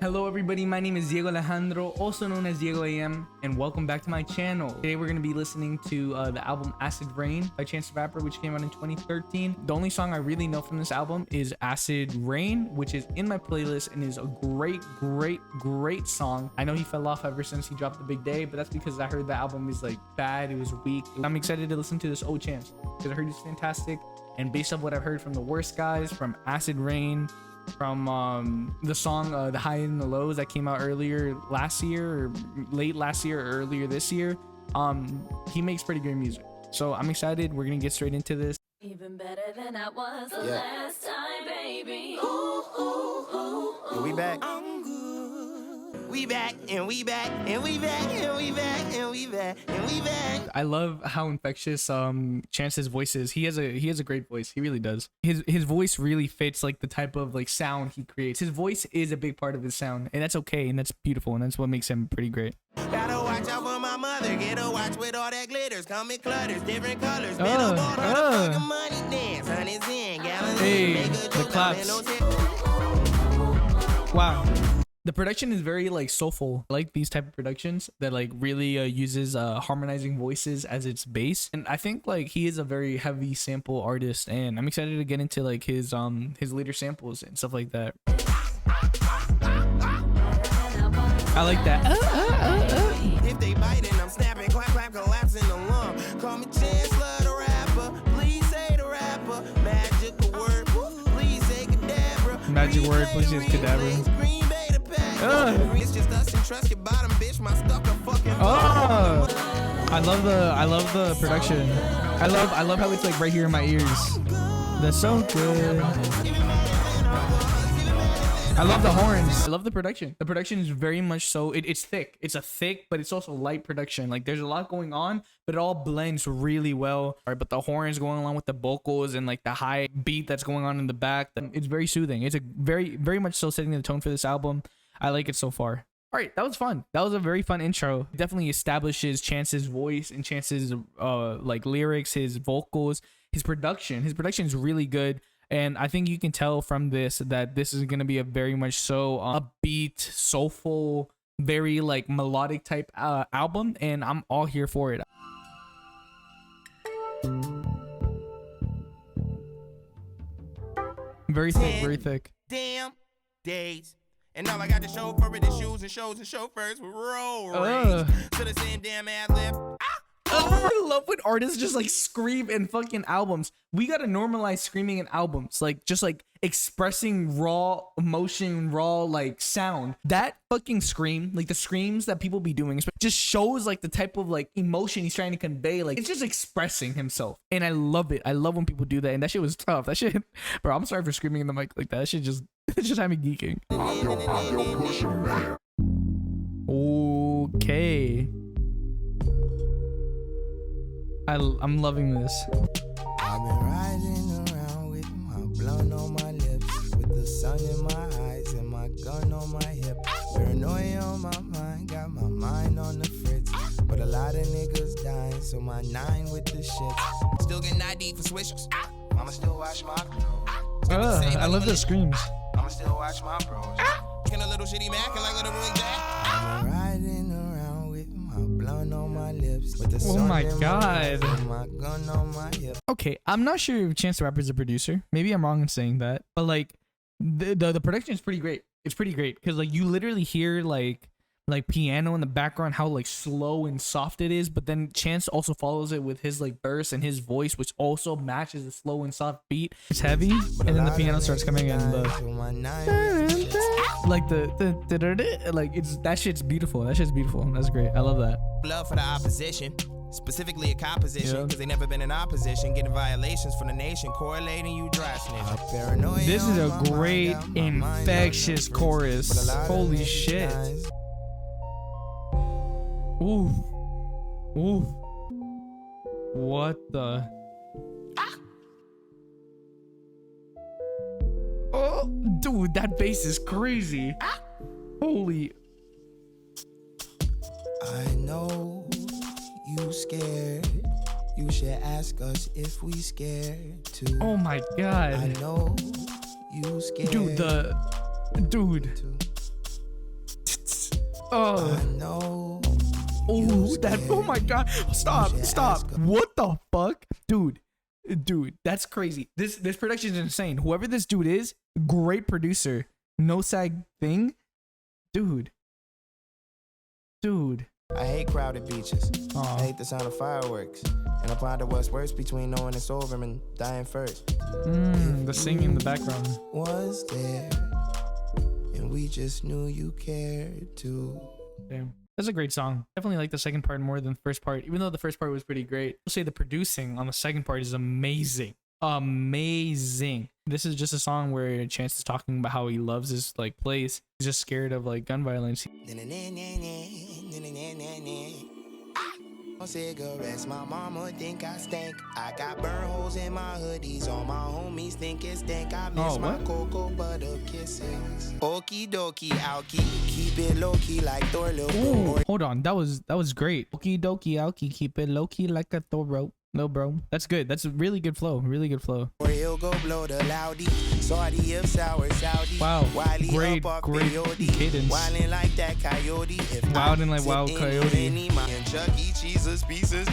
Hello everybody, my name is Diego Alejandro, also known as Diego AM, and welcome back to my channel. Today we're going to be listening to the album Acid Rain by Chance the Rapper, which came out in 2013. The only song I really know from this album is Acid Rain, which is in my playlist and is a great song. I know he fell off ever since he dropped The Big Day, but that's because I heard the album is like bad, it was weak. I'm excited to listen to this old Chance because I heard he's fantastic, and based off what I've heard from the Worst Guys, from Acid Rain, from the song The High and the Lows that came out earlier last year, or late last year, or earlier this year, he makes pretty great music. So I'm excited. We're gonna get straight into this. Even better than I was the last time, baby. Ooh, ooh, ooh. We back. We back and we back and we back and we back and we back and we back. I love how infectious Chance's voice is. He has a great voice. He really does. His voice really fits like the type of like sound he creates. His voice is a big part of his sound, and that's okay, and that's beautiful, and that's what makes him pretty great. Gotta watch out for my mother. Get a watch with all that glitters. Come in clutters, different colors. Money dance, hundreds in, gallons. Hey, the claps. Wow. The production is very like soulful. I like these type of productions that like really uses harmonizing voices as its base, and I think like he is a very heavy sample artist, and I'm excited to get into like his later samples and stuff like that. I like that. If they biting, I'm snapping, clap, clap, collapsing the lung. Call me Chancellor the rapper. Please say the rapper. Magical word. Please say cadabra. Magic word. Please say cadabra. It's just us and trust your bottom, bitch. My stuff are fucking. I love the production. I love how it's like right here in my ears. That's so good. I love the horns. I love the production. The production is very much so. It's thick. It's a thick, but it's also light production. Like there's a lot going on, but it all blends really well. All right, but the horns going along with the vocals and like the high beat that's going on in the back. It's very soothing. It's a very much so setting the tone for this album. I like it so far. All right, that was fun. That was a very fun intro. It definitely establishes Chance's voice and Chance's like lyrics, his vocals, his production. His production is really good, and I think you can tell from this that this is gonna be a very much so upbeat, soulful, very like melodic type album, and I'm all here for it. Very thick, very thick. Damn days. And all I got to show for it is shoes and shows and chauffeurs with roll rage. To the same damn ad lib. I love when artists just like scream in fucking albums. We gotta normalize screaming in albums, like just like expressing raw emotion, raw like sound. That fucking scream, like the screams that people be doing, just shows like the type of like emotion he's trying to convey. Like it's just expressing himself, and I love it. I love when people do that, and that shit was tough. That shit, bro. I'm sorry for screaming in the mic like that. That shit just it just had me geeking. Okay. I'm loving this. I've been riding around with my blunt on my lips, with the sun in my eyes and my gun on my hip. Paranoia on my mind, got my mind on the fritz. But a lot of niggas dying, so my 9 with the shit. Still getting ID for swishers. I'ma still watch my bros. I love the screams. I'ma still watch my bros. Can a little shitty Mac and like little Roy Jack. I'm riding around with my blunt on my lips, with the sun Oh my in god. eyes and my gun on my hip. Okay, I'm not sure if Chance the Rapper is a producer. Maybe I'm wrong in saying that, but like the production is pretty great. It's pretty great because like you literally hear like piano in the background, how like slow and soft it is, but then Chance also follows it with his like burst and his voice, which also matches the slow and soft beat. It's heavy, and then the piano starts coming in. Like like it's that shit's beautiful. That shit's beautiful. That's great. I love that. Love for the opposition, specifically a composition, because they never been in opposition, getting violations from the nation, correlating you dry snitch. This is a great infectious chorus. Holy shit. Ooh. Ooh. What the? Oh, dude, that bass is crazy. Holy. I know you scared. You should ask us if we scared too. Oh my god. I know you scared. Dude, Oh. I know. Oh, that. Oh my God. Stop. Stop. What the fuck, dude? Dude, that's crazy. This production is insane. Whoever this dude is, great producer. No sag thing, dude. I hate crowded beaches. Aw. I hate the sound of fireworks. And I ponder what's worse between knowing it's over and dying first. The singing in the background. Was there, and we just knew you cared too. Damn. That's a great song. Definitely like the second part more than the first part, even though the first part was pretty great. I'll say the producing on the second part is amazing. Amazing. This is just a song where Chance is talking about how he loves his like place. He's just scared of like gun violence. Cigarettes, my mama think I stink. I got burn holes in my hoodies. All my homies think it stink. I miss my cocoa butter kisses. Okie dokie, alky, keep it low key like Thor. Ooh, hold on, that was great. Okie dokie, alky, keep it low key like a Thor rope. No, bro, that's good. That's a really good flow. Really good flow. Or he'll go blow the loudy. Saudi of sour Saudi. Wow, Wiley great cadence. Wildin' like that coyote. Wildin' like Wild Coyote. And Chuck E. Jesus pieces,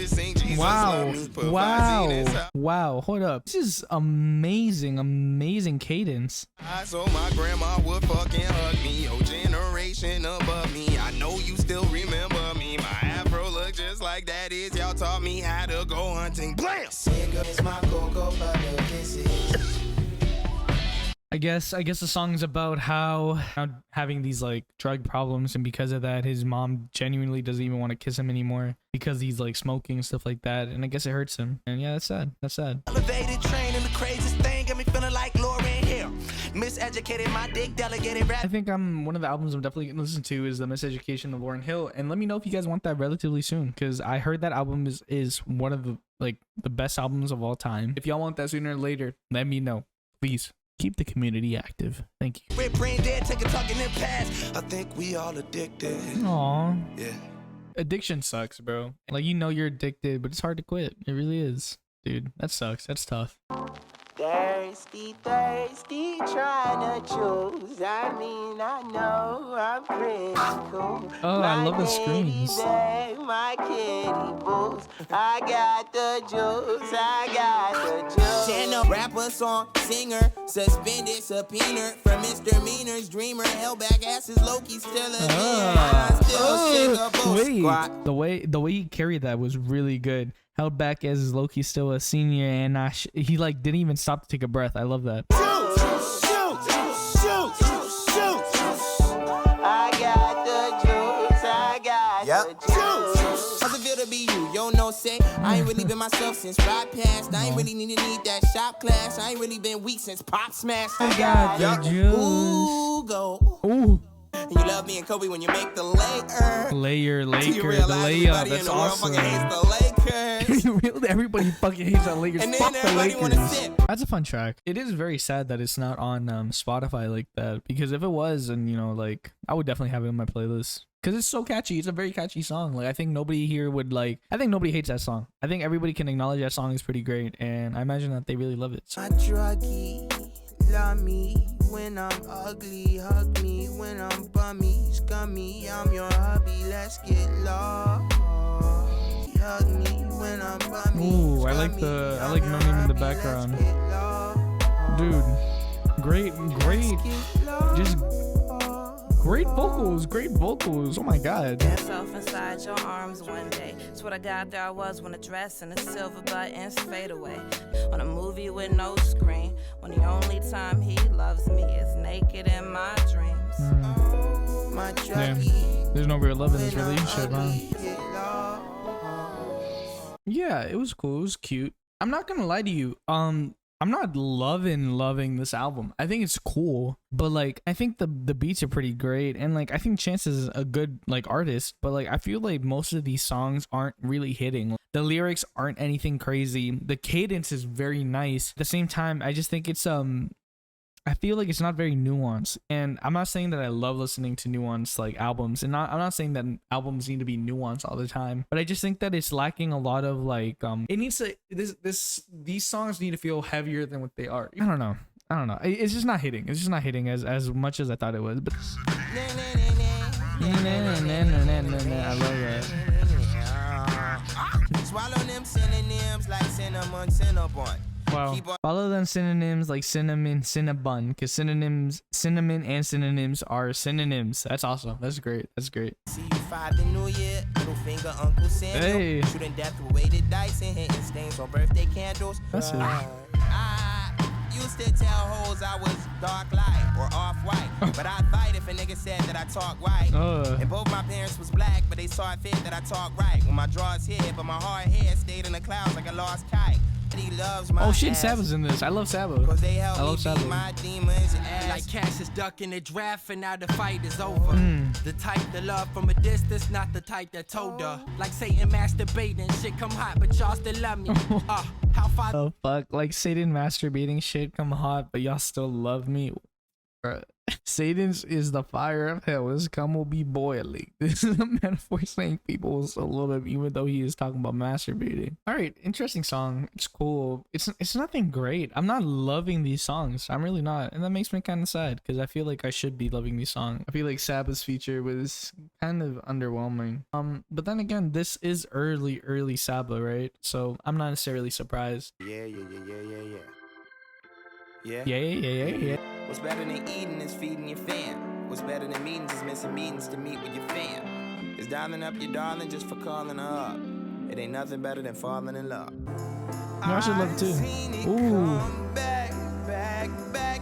sing Jesus. Wow, love me, put wow, Fozzie in his- wow. Hold up. This is amazing cadence. I so my grandma would fucking hug me. Your generation above me. I know you still remember me. My afro look just like that is. Y'all taught me how to go hunting. Blam! Cigarettes, my cocoa butter kisses. I guess the song's about how having these like drug problems, and because of that his mom genuinely doesn't even want to kiss him anymore because he's like smoking and stuff like that, and I guess it hurts him. And yeah, that's sad. Elevated train and the craziest thing got me feeling like Lauryn Hill. Miseducated, my dick delegated rap. I think one of the albums I'm definitely gonna listen to is the Miseducation of Lauryn Hill, and let me know if you guys want that relatively soon, because I heard that album is one of the best albums of all time. If y'all want that sooner or later, let me know, please. Keep the community active. Thank you. We're brain dead, take a talk in the past. I think we all addicted. Aw. Yeah. Addiction sucks, bro. Like, you know you're addicted, but it's hard to quit. It really is. Dude, that sucks. That's tough. Thirsty, trying to choose. I mean, I know I'm pretty cool. Oh, I love the screams. My kitty boots. I got the juice. Channel rapper, song, singer, suspended, subpoena for misdemeanors, dreamer, held back asses, Loki still a wait, the way he carried that was really good. Held back as Loki still a senior, and he like didn't even stop to take a breath. I love that. I got the juice. The juice. How's it feel to be you? You don't know, say I ain't really been myself since ride past. I ain't really need that shop class. I ain't really been weak since pop smash. I got the juice. Ooh, go. Ooh. And you love me and Kobe when you make the layer. The layup. That's awesome. Everybody fucking hates that Lakers. And Fuck then the everybody Lakers. wanna sip. That's a fun track. It is very sad that it's not on Spotify like that, because if it was, and you know, like, I would definitely have it on my playlist, because it's so catchy. It's a very catchy song. Like, I think nobody here would like. I think nobody hates that song. I think everybody can acknowledge that song is pretty great, and I imagine that they really love it. My druggie, love me when I'm ugly, hug me when I'm bummy, scummy. I'm your hubby. Let's get lost. Hug me when I'm bummy. Ooh, I like No Name in the background. Dude, great, just great vocals. Oh my god. Dance off inside your arms one day. That's what I got there. I was when a dress and the silver buttons fade away. On a movie with no screen, when the only time he loves me is naked in my dreams. Damn, there's no real love in this relationship, huh? Yeah, it was cool. It was cute. I'm not gonna lie to you. I'm not loving this album. I think it's cool, but like, I think the beats are pretty great, and like, I think Chance is a good like artist, but like, I feel like most of these songs aren't really hitting. The lyrics aren't anything crazy. The cadence is very nice. At the same time, I just think it's I feel like it's not very nuanced, and I'm not saying that I love listening to nuanced like albums, and I'm not saying that albums need to be nuanced all the time, but I just think that it's lacking a lot of like it needs to these songs need to feel heavier than what they are. I don't know. I don't know. It's just not hitting. It's just not hitting as much as I thought it was. But I love that. Swallow them synonyms like cinnamon, cinnabon. Wow. Follow them synonyms like cinnamon, cinnabon, because cinnamon and synonyms are synonyms. That's awesome. That's great. That's great. See you 5 the new year, little finger Uncle Samuel. Hey. Shooting death with weighted dice and hitting stains on birthday candles. That's it. I used to tell hoes I was dark light or off white, but I'd fight if a nigga said that I talk right. And both my parents was black, but they saw it fit that I talk right. When my drawers hit, but my hard head stayed in the clouds like a lost kite. He loves my oh shit, Saba's in this. I love Saba. I love Saba. My demons like Cassius ducking the draft and now the fight is over. The type that love from a distance, not the type that told her. Like Satan masturbating, shit come hot, but y'all still love me. How far Oh fuck, like Satan masturbating shit come hot, but y'all still love me. Bruh. Satan's is the fire of hell. His cum will be boiling. This is a metaphor saying people will still love him even though he is talking about masturbating. All right, interesting song. It's cool. It's nothing great. I'm not loving these songs. I'm really not, and that makes me kind of sad because I feel like I should be loving these songs. I feel like Saba's feature was kind of underwhelming. But then again, this is early Saba, right? So I'm not necessarily surprised. Yeah. Yeah. What's better than eating is feeding your fam. What's better than meetings is missing meetings to meet with your fam. Is dialing up your darling just for calling her up. It ain't nothing better than falling in love. No, I should love it too. Ooh. Back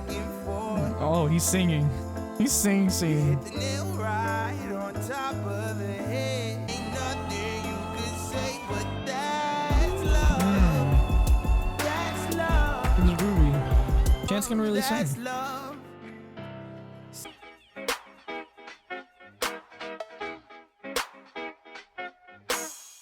and forth. Oh, he's singing. He's singing. Hit the nail right on top of the head. Ain't nothing you could say, but that's love. That's love. It's groovy. Chance can really sing. That's love.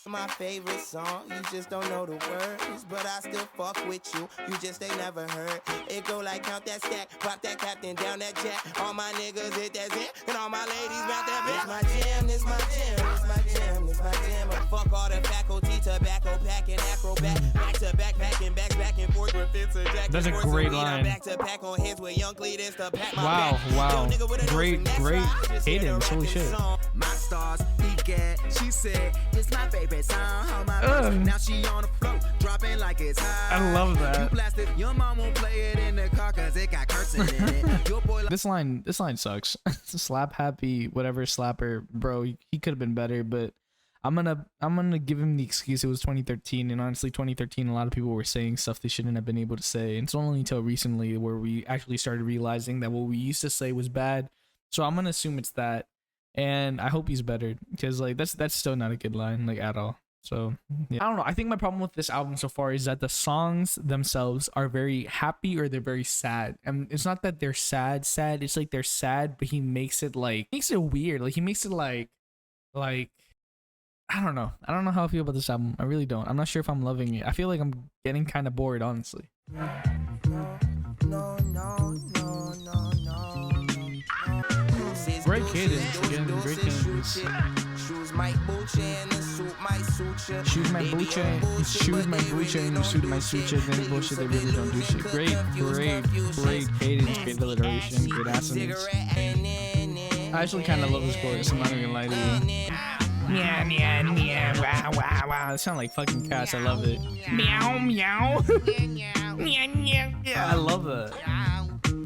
My favorite song, you just don't know the words, but I still fuck with you. You just ain't never heard. It go like count that stack, pop that captain down that jack. All my niggas hit that zit, and all my ladies round that bitch. This my jam, this my jam, this my jam, this my jam. Fuck all the faculty, tobacco pack and acrobat. Back to back, back and forth with Fitz and Jack. That's a great line. Back to pack on hits with young Cletus to pack my Wow. Great cadence. Holy shit. my stars, he get. She said, it's my favorite song. Oh my now she on the floor, dropping like it's high. I love that. You blasted, your mom won't play it in the car cause it got cursing in it. Your boy This line sucks. Slap happy, whatever slapper, bro. He could have been better, but I'm gonna give him the excuse it was 2013, and honestly 2013 a lot of people were saying stuff they shouldn't have been able to say, and it's only until recently where we actually started realizing that what we used to say was bad. So I'm gonna assume it's that, and I hope he's better because like that's still not a good line like at all. So yeah. I don't know. I think my problem with this album so far is that the songs themselves are very happy or they're very sad. And it's not that they're sad. It's like they're sad, but he makes it weird. Like he makes it like I don't know. I don't know how I feel about this album. I really don't. I'm not sure if I'm loving it. I feel like I'm getting kind of bored, honestly. Great cadence. Again, great cadence. Shoes might boocha and the suit might suit ya. Shoes my boocha and the suit my suit ya. Then bullshit, they really don't do shit. Great cadence, great alliteration, great assonance. I actually kind of love this chorus. I'm not even gonna lie to you. Meow, meow, meow, wow, wow, wow. It sounds like fucking cats. I love it. Meow, meow. I love that.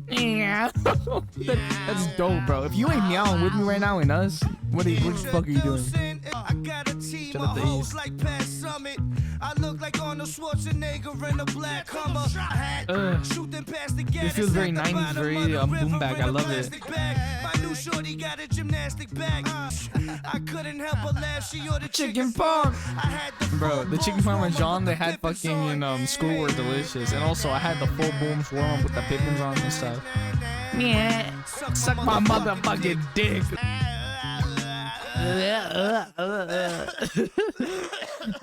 Yeah. That's dope, bro. If you ain't meowing with me right now and us, what the fuck are you doing? Shut up the East. I look like Arnold Schwarzenegger in a black Hummer. It feels very 90s, very boom bag. I love it. My new shorty got a gymnastic bag. I couldn't help but laugh. She ordered Chicken farm. Bro, the chicken farm at John, they had fucking school were delicious. And also I had the full boom swarm with the pippins on and stuff. Yeah. Suck my motherfucking dick.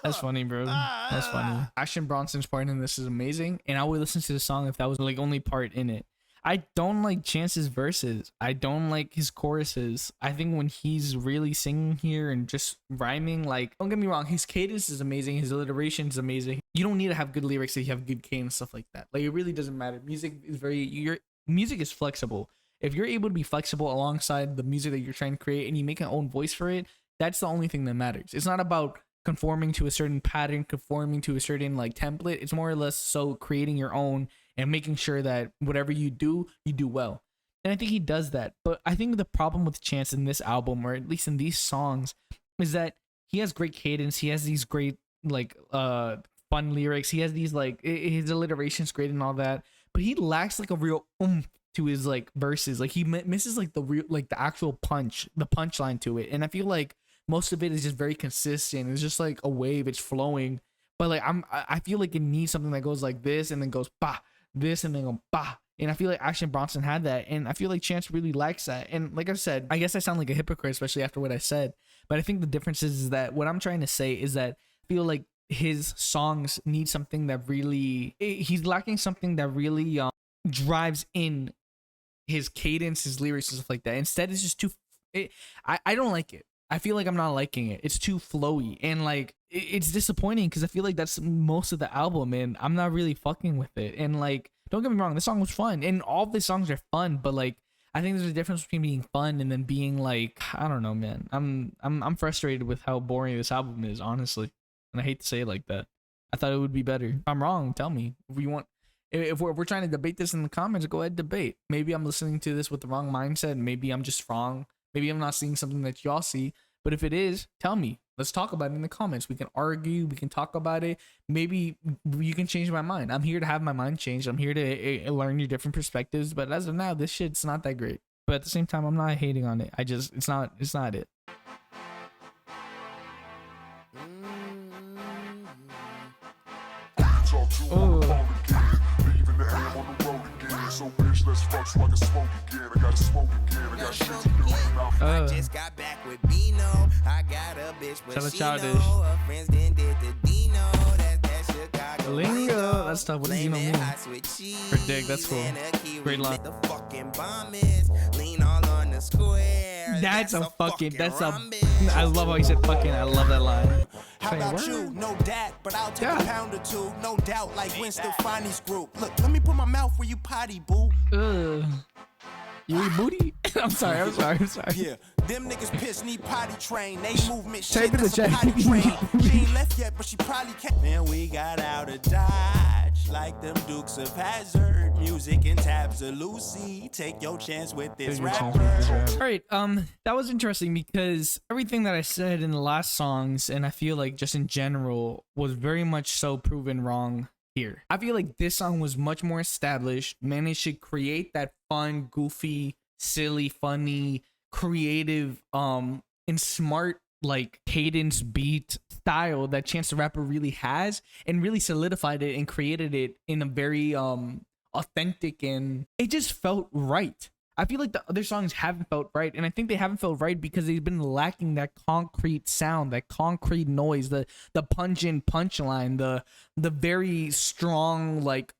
That's funny, bro. That's funny. Action Bronson's part in this is amazing, and I would listen to the song if that was like only part in it. I don't like Chance's verses. I don't like his choruses. I think when he's really singing here and just rhyming, like, don't get me wrong, his cadence is amazing, his alliteration is amazing. You don't need to have good lyrics if you have good cadence, stuff like that. Like, it really doesn't matter. Your music is flexible. If you're able to be flexible alongside the music that you're trying to create and you make an own voice for it, that's the only thing that matters. It's not about conforming to a certain pattern, conforming to a certain like template. It's more or less so creating your own and making sure that whatever you do well. And I think he does that. But I think the problem with Chance in this album, or at least in these songs, is that he has great cadence. He has these great like fun lyrics. He has these like his alliteration's great and all that. But he lacks like a real oomph to his like verses. Like he misses like the real like the actual punchline to it. And I feel like most of it is just very consistent. It's just like a wave. It's flowing. But like I feel like it needs something that goes like this and then goes bah, this and then go bah. And I feel like Action Bronson had that. And I feel like Chance really lacks that. And like I said, I guess I sound like a hypocrite, especially after what I said. But I think the difference is that what I'm trying to say is that I feel like his songs need something that really, he's lacking something that really drives in his cadence, his lyrics, and stuff like that. Instead, it's just too, I don't like it. I feel like I'm not liking it. It's too flowy and like it's disappointing because I feel like that's most of the album and I'm not really fucking with it. And like, don't get me wrong, this song was fun and all of the songs are fun, but like I think there's a difference between being fun and then being like, I don't know, man. I'm frustrated with how boring this album is, honestly. And I hate to say it like that. I thought it would be better. If I'm wrong, tell me. If we're trying to debate this in the comments, go ahead, debate. Maybe I'm listening to this with the wrong mindset. Maybe I'm just wrong. Maybe I'm not seeing something that y'all see. But if it is, tell me. Let's talk about it in the comments. We can argue. We can talk about it. Maybe you can change my mind. I'm here to have my mind changed. I'm here to learn your different perspectives. But as of now, this shit's not that great. But at the same time, I'm not hating on it. It's not it. Oh. So bitch, let's fuck so I can smoke again. I gotta smoke again. I got shit to do. I just got back with Bino. I got a bitch, but she know her friends then did the Dino. That's Chicago lingo. That's tough. What does you know mean? Predict. That's cool. Great line. The fucking bomb is lean all on the square. That's a fucking. That's a. I love how he said fucking. I love that line. How about you? No dat, but I'll take a pound or two. No doubt, like Winston Finey's group. Look, let me put my mouth where you potty, boo. You eat booty? I'm sorry. Yeah, them niggas piss need potty train. They movement Type shit, in the that's a chat. potty train. She ain't left yet, but she probably can't. Then we got out of Dodge, like them Dukes of Hazzard. Music and tabs of Lucy. Take your chance with this rapper. All right, that was interesting because everything that I said in the last songs, and I feel like just in general, was very much so proven wrong here. I feel like this song was much more established, managed to create that fun, goofy, silly, funny, creative, and smart like cadence beat style that Chance the Rapper really has, and really solidified it and created it in a very authentic, and it just felt right. I feel like the other songs haven't felt right, and I think they haven't felt right because they've been lacking that concrete sound, that concrete noise, the pungent punchline, the very strong like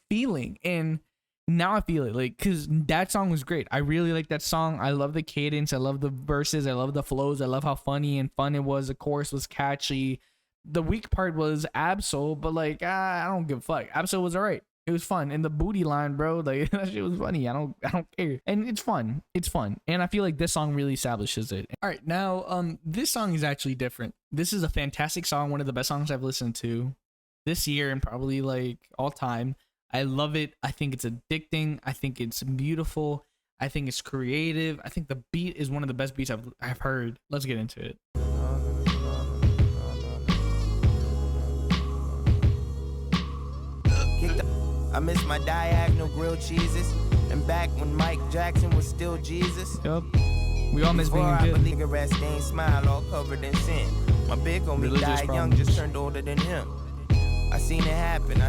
feeling. And now I feel it, like, because that song was great. I really like that song. I love the cadence. I love the verses. I love the flows. I love how funny and fun it was. The chorus was catchy. The weak part was Absol, but like I don't give a fuck. Absol was alright. It was fun. And the booty line, bro, like that shit was funny. I don't care. And it's fun. It's fun. And I feel like this song really establishes it. All right, now this song is actually different. This is a fantastic song, one of the best songs I've listened to this year and probably like all time. I love it. I think it's addicting. I think it's beautiful. I think it's creative. I think the beat is one of the best beats I've heard. Let's get into it. I miss my diagonal grilled cheeses, and back when Mike Jackson was still Jesus. Yup. We all miss being Before I good. believe a red stained smile all covered in sin. My big homie Religious died young, problems. just turned older than him. I seen it happen, I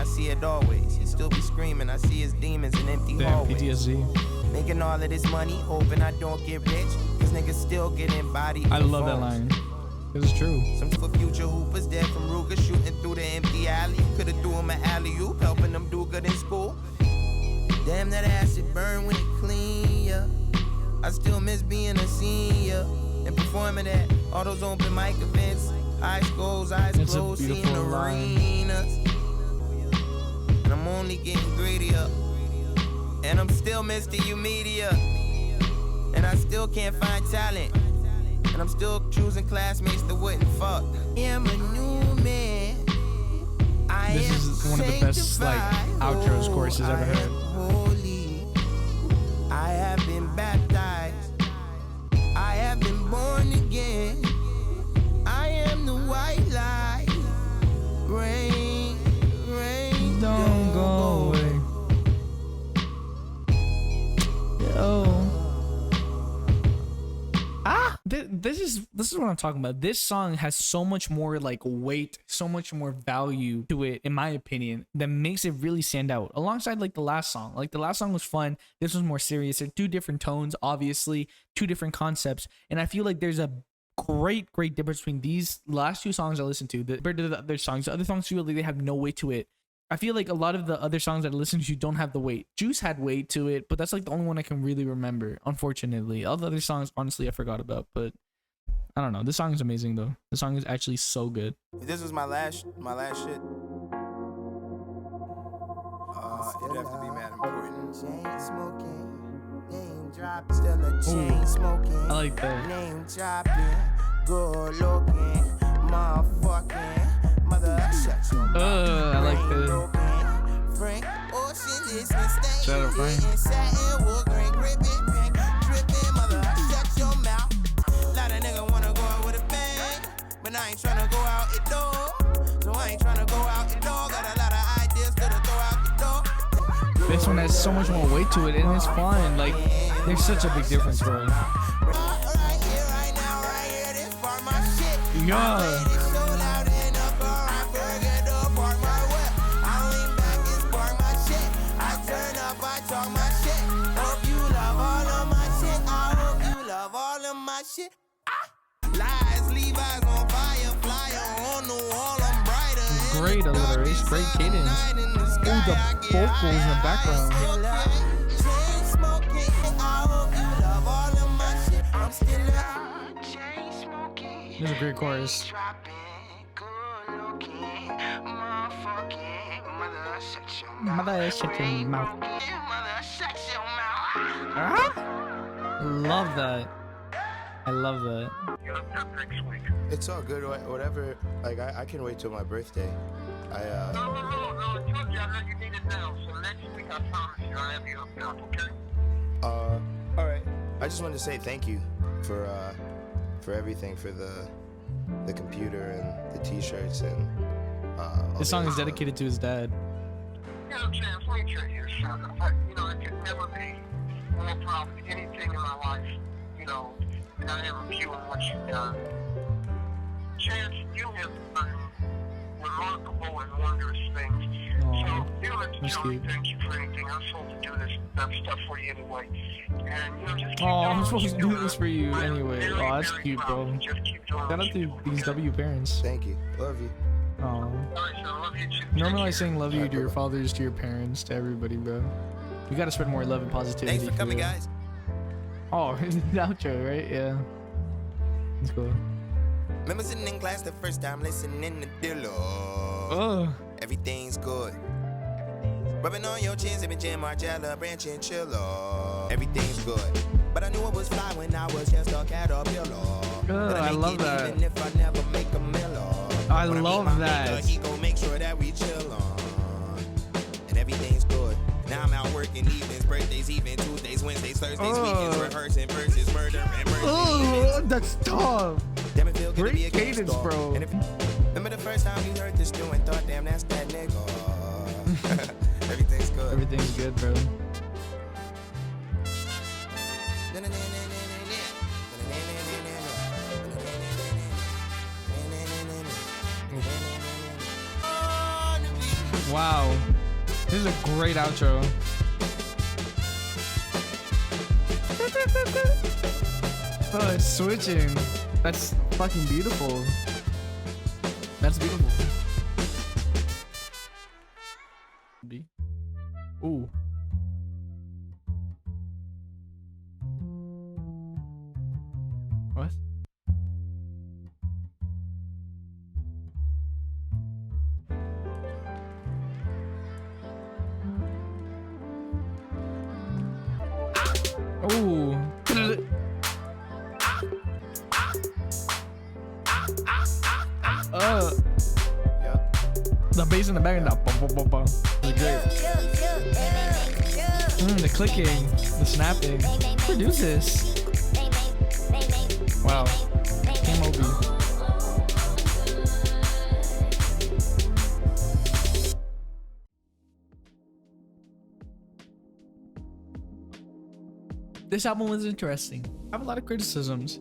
see it always. He still be screaming, I see his demons in empty Damn, hallways. PTSD. Making all of this money, hoping I don't get rich, cause niggas still getting bodied. I love that line. It's true. Some for future hoopers dead from Ruger shooting through the empty alley. Could've threw him an alley-oop, helping them do good in school. Damn, that acid burn when it clean, yeah. I still miss being a senior and performing at all those open mic events. Eyes closed, It's a seeing beautiful line. arenas. And I'm only getting greedier. And I'm still Mr. U Media. And I still can't find talent. And I'm still choosing classmates that wouldn't fuck. I am a new man. This is one of the best like outros choruses I've ever heard. Holy. I have been baptized. I have been born again. I am the white light. Rain, rain, Don't go away. Yo. This is what I'm talking about. This song has so much more like weight, so much more value to it, in my opinion, that makes it really stand out. Alongside like the last song. Like the last song was fun. This was more serious. They're two different tones, obviously, two different concepts. And I feel like there's a great difference between these last two songs I listened to compared to the other songs. The other songs feel like they have no weight to it. I feel like a lot of the other songs that I listen to don't have the weight. Juice had weight to it, but that's like the only one I can really remember, unfortunately. All the other songs, honestly, I forgot about, but I don't know. This song is amazing, though. The song is actually so good. If this was my last shit, it'd have to be mad important. Chain smoking, name drop, still a chain smoking. I like that. Name dropping, good looking, motherfucking, mother shut your mouth. I like that. Frank Ocean is staying. Shout out Frank. Satin wood grain, gripping, pink, dripping, mother shut your mouth. Lot of nigga wanna go out with a bang, but I ain't tryna go out the door. So I ain't tryna go out the door. Got a lot of ideas to throw out the door. This one has so much more weight to it, and it's fun. Like, there's such a big difference, bro. Right here, right now, right here, this part my shit. Yeah. Shit. Lies, Levi's on fire, flyer on the wall, I'm brighter. Great alliteration, great cadence. Ooh, the vocals in the background. This is a great chorus. Mother, shut your mouth. Love that. I love that. It's all good, whatever. Like, I can wait till my birthday. No, you need it now. So next week, I promise you, I'll have you hooked up, okay? All right. I just wanted to say thank you for everything, for the computer and the t-shirts and This song is dedicated to his dad. You know, Chance, let me tell you, son. I could never be more proud of anything in my life, and I am viewing what you've done. Chance, you have done remarkable and wondrous things. So, you don't have to tell me thank you for anything. I'm supposed to do this stuff for you anyway. And, just keep doing I'm supposed what to you're do this for you doing. anyway. Very, Oh, that's very cute, proud. bro. Just keep doing Shout what out you to do, these okay? W parents. Thank you. Love you. Oh. All right, son, I love you too. Normally I Take saying love you Alright, to your bye-bye. fathers, to your parents, to everybody, bro. We gotta spread more love and positivity. Thanks for coming, real. guys. Oh, the outro, right? Yeah. Let's go. Remember sitting in class the first time listening to Dilla. Oh. Everything's good. Rubbing on your chin, sipping Jim Margella, branch and chiller. Everything's good. But I knew it was fly when I was just a caterpillar. I love that. Even if I never make a miller. I When love meet my that. maker, he gon' make sure that we chill on. And everything's good. Now I'm out working evenings, birthdays, even Tuesdays, Wednesdays, Thursdays, weekends, rehearsing verses, murder, and mercy. Oh, that's tough. Damn, it feel good to Great be a cadence, gangsta. bro. And remember the first time you heard this new and thought, damn, that's that nigga. Everything's good. Everything's good, bro. Wow. This is a great outro. Oh, it's switching. That's fucking beautiful. That's beautiful. Ooh. What? Oh. The bass in the background. The clicking, the snapping. Produce this. Wow. Game over. This album was interesting. I have a lot of criticisms.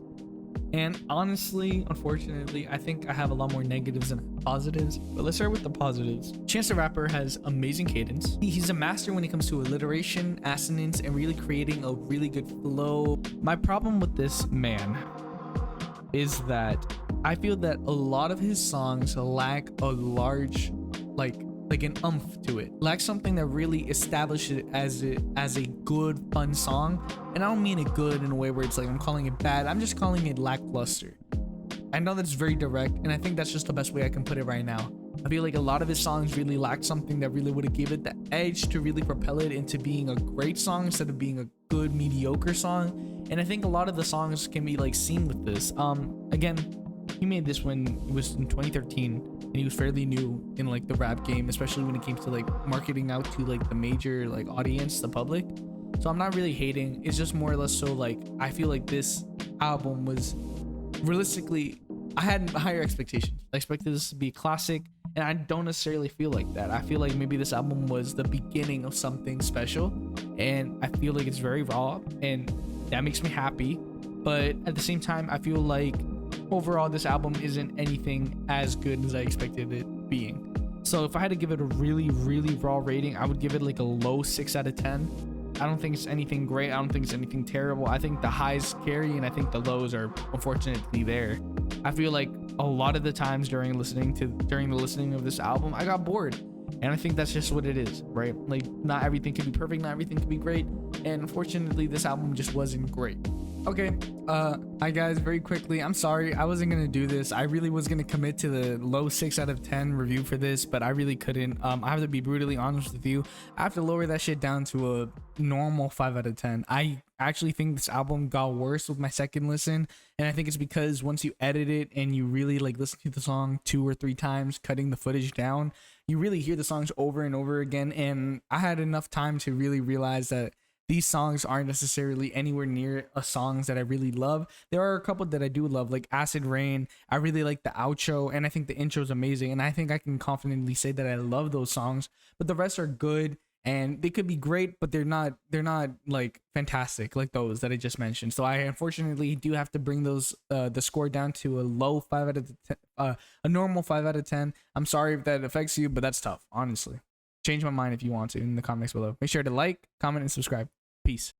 And honestly, unfortunately, I think I have a lot more negatives than positives. But let's start with the positives. Chance the Rapper has amazing cadence. He's a master when it comes to alliteration, assonance, and really creating a really good flow. My problem with this man is that I feel that a lot of his songs lack a large, like an oomph to it, like something that really establishes it as a good fun song. And I don't mean it good in a way where it's like I'm calling it bad. I'm just calling it lackluster. I know that's very direct, and I think that's just the best way I can put it right now. I feel like a lot of his songs really lack something that really would have given it the edge to really propel it into being a great song instead of being a good mediocre song. And I think a lot of the songs can be like seen with this. Again, he made this when it was in 2013, and he was fairly new in like the rap game, especially when it came to like marketing out to like the major like audience, the public. So I'm not really hating. It's just more or less so like I feel like this album was realistically, I had higher expectations. I expected this to be a classic, and I don't necessarily feel like that. I feel like maybe this album was the beginning of something special, and I feel like it's very raw, and that makes me happy. But at the same time, I feel like overall this album isn't anything as good as I expected it being. So if I had to give it a really raw rating, I would give it like a low 6 out of 10. I don't think it's anything great. I don't think it's anything terrible. I think the highs carry, and I think the lows are unfortunately there. I feel like a lot of the times during the listening of this album, I got bored. And I think that's just what it is, right? Like, not everything can be perfect, not everything can be great. And unfortunately, this album just wasn't great. Okay, hi guys, very quickly, I'm sorry, I wasn't gonna do this. I really was gonna commit to the low 6 out of 10 review for this, but I really couldn't. I have to be brutally honest with you. I have to lower that shit down to a normal 5 out of 10. I actually think this album got worse with my second listen, and I think it's because once you edit it and you really like listen to the song 2 or 3 times, cutting the footage down, you really hear the songs over and over again. And I had enough time to really realize that these songs aren't necessarily anywhere near songs that I really love. There are a couple that I do love, like Acid Rain. I really like the outro, and I think the intro is amazing, and I think I can confidently say that I love those songs. But the rest are good, and they could be great, but they're not like fantastic like those that I just mentioned. So I unfortunately do have to bring those the score down to a low 5 out of 10, a normal 5 out of 10. I'm sorry if that affects you, but that's tough, honestly. Change my mind if you want to in the comments below. Make sure to like, comment, and subscribe. Peace.